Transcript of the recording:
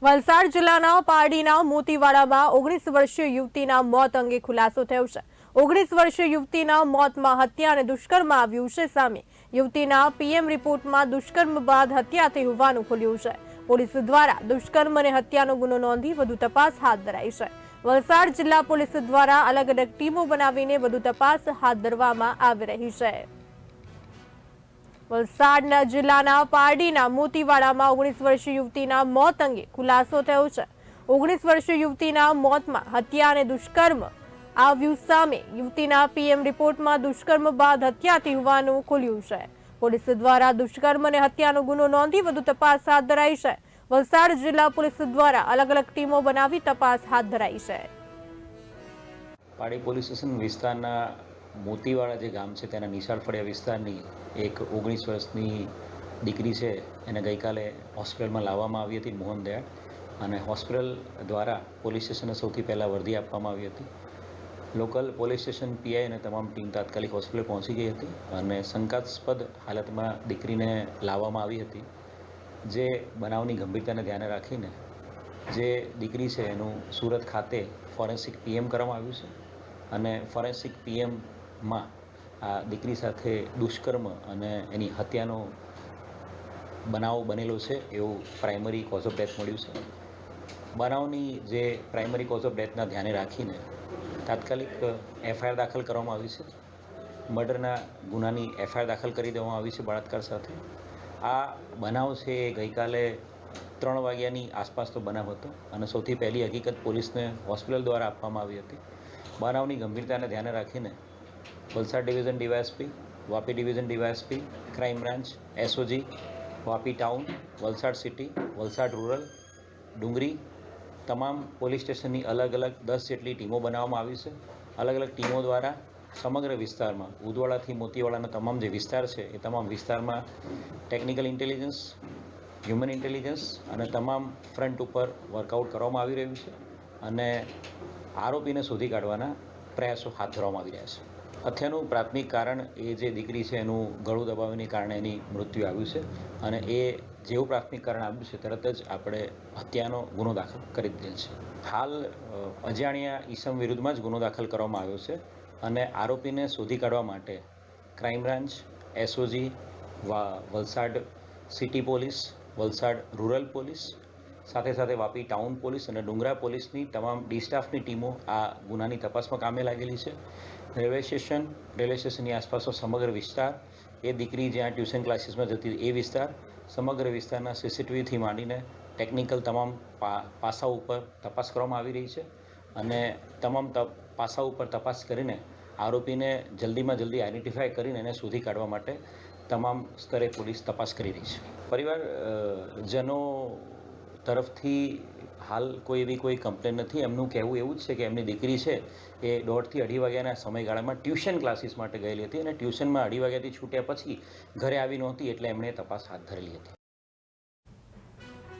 વલસાડ જિલ્લાના પારડીના મોતીવાડામાં 19 વર્ષીય યુવતીના મોત અંગે ખુલાસો થયો છે। 19 વર્ષીય યુવતીના મોતમાં હત્યા અને દુષ્કર્મ આવ્યું છે સામે। યુવતીના પીએમ રિપોર્ટમાં દુષ્કર્મ બાદ હત્યા થઈ હોવાનું ખુલ્યું છે। પોલીસ દ્વારા દુષ્કર્મ અને હત્યાનો ગુનો નોંધી વધુ તપાસ હાથ ધરાઈ છે। વલસાડ જિલ્લા પોલીસ દ્વારા અલગ અલગ ટીમો બનાવીને વધુ તપાસ હાથ ધરવામાં આવી રહી છે। વલસાડ જિલ્લાના પારડીના મોતીવાડામાં 19 વર્ષીય યુવતીના મોત અંગે ખુલાસો થયો છે। 19 વર્ષીય યુવતીના મોતમાં હત્યા અને દુષ્કર્મ આવ્યું સામે। યુવતીના પીએમ રિપોર્ટમાં દુષ્કર્મ બાદ હત્યા થઈ હોવાનું ખુલ્યું છે। પોલીસ દ્વારા દુષ્કર્મ અને હત્યાનો ગુનો નોંધી વધુ તપાસ હાથ ધરાઈ છે। વલસાડ જિલ્લા પોલીસ દ્વારા અલગ અલગ ટીમો બનાવી તપાસ હાથ ધરાઈ છે। પાડી પોલીસ સ્ટેશન વિસ્તારના મોતીવાડા જે ગામ છે તેના નિશાળ ફળિયા વિસ્તારની એક 19 વર્ષની દીકરી છે, એને ગઈકાલે હોસ્પિટલમાં લાવવામાં આવી હતી મોહન દયાળ, અને હોસ્પિટલ દ્વારા પોલીસ સ્ટેશને સૌથી પહેલાં વર્દી આપવામાં આવી હતી। લોકલ પોલીસ સ્ટેશન પીઆઈ અને તમામ ટીમ તાત્કાલિક હોસ્પિટલ પહોંચી ગઈ હતી અને શંકાસ્પદ હાલતમાં દીકરીને લાવવામાં આવી હતી। જે બનાવની ગંભીરતાને ધ્યાને રાખીને જે દીકરી છે એનું સુરત ખાતે ફોરેન્સિક પીએમ કરવામાં આવ્યું છે, અને ફોરેન્સિક પીએમમાં આ દીકરી સાથે દુષ્કર્મ અને એની હત્યાનો બનાવ બનેલો છે એવું પ્રાઇમરી કોઝ ઓફ ડેથ મળ્યું છે। બનાવની જે પ્રાઇમરી કોઝ ઓફ ડેથના ધ્યાને રાખીને તાત્કાલિક એફઆઈઆર દાખલ કરવામાં આવી છે। મર્ડરના ગુનાની એફઆઈઆર દાખલ કરી દેવામાં આવી છે બળાત્કાર સાથે। આ બનાવ છે એ ગઈકાલે 3 વાગ્યાની આસપાસનો બનાવ હતો, અને સૌથી પહેલી હકીકત પોલીસને હોસ્પિટલ દ્વારા આપવામાં આવી હતી। બનાવની ગંભીરતાને ધ્યાને રાખીને Valsad division DYSP, Vapi division DYSP, crime branch, SOG, Vapi town, Valsad city, Valsad rural, Dungri તમામ પોલીસ સ્ટેશનની અલગ અલગ 10 જેટલી ટીમો બનાવવામાં આવી છે। અલગ અલગ ટીમો દ્વારા સમગ્ર વિસ્તારમાં ઉદવાડાથી મોતીવાડાના તમામ જે વિસ્તાર છે એ તમામ વિસ્તારમાં ટેકનિકલ ઇન્ટેલિજન્સ, હ્યુમન ઇન્ટેલિજન્સ અને તમામ ફ્રન્ટ ઉપર વર્કઆઉટ કરવામાં આવી રહ્યું છે, અને આરોપીને શોધી કાઢવાના પ્રયાસો હાથ ધરવામાં આવી રહ્યા છે। હત્યાનું પ્રાથમિક કારણ એ જે દીકરી છે એનું ગળું દબાવવાને કારણે એની મૃત્યુ આવ્યું છે, અને એ જેવું પ્રાથમિક કારણ આવ્યું છે તરત જ આપણે હત્યાનો ગુનો દાખલ કરી દીધેલ છે। હાલ અજાણ્યા ઈસમ વિરુદ્ધમાં જ ગુનો દાખલ કરવામાં આવ્યો છે, અને આરોપીને શોધી કાઢવા માટે crime branch, SOG, Valsad city police, Valsad rural police, સાથે સાથે વાપી ટાઉન પોલીસ અને ડુંગરા પોલીસની તમામ ડી સ્ટાફની ટીમો આ ગુનાની તપાસમાં કામે લાગેલી છે। રેલવે સ્ટેશનની આસપાસનો સમગ્ર વિસ્તાર, એ દીકરી જ્યાં ટ્યુશન ક્લાસીસમાં જતી એ વિસ્તાર, સમગ્ર વિસ્તારના સીસીટીવીથી માંડીને ટેકનિકલ તમામ પાસાઓ ઉપર તપાસ કરવામાં આવી રહી છે, અને તમામ પાસાઓ ઉપર તપાસ કરીને આરોપીને જલ્દીમાં જલ્દી આઈડેન્ટિફાય કરીને એને શોધી કાઢવા માટે તમામ સ્તરે પોલીસ તપાસ કરી રહી છે। પરિવારજનો તરફથી હાલ કોઈ કમ્પ્લેન નથી। એમનું કહેવું એવું જ છે કે એમની દીકરી છે એ 1:30 થી 2:30 વાગ્યાના સમયગાળામાં ટ્યુશન ક્લાસીસ માટે ગયેલી હતી, અને ટ્યુશનમાં 2:30 વાગ્યાથી છૂટ્યા પછી ઘરે આવી નહોતી, એટલે એમણે તપાસ હાથ ધરેલી હતી।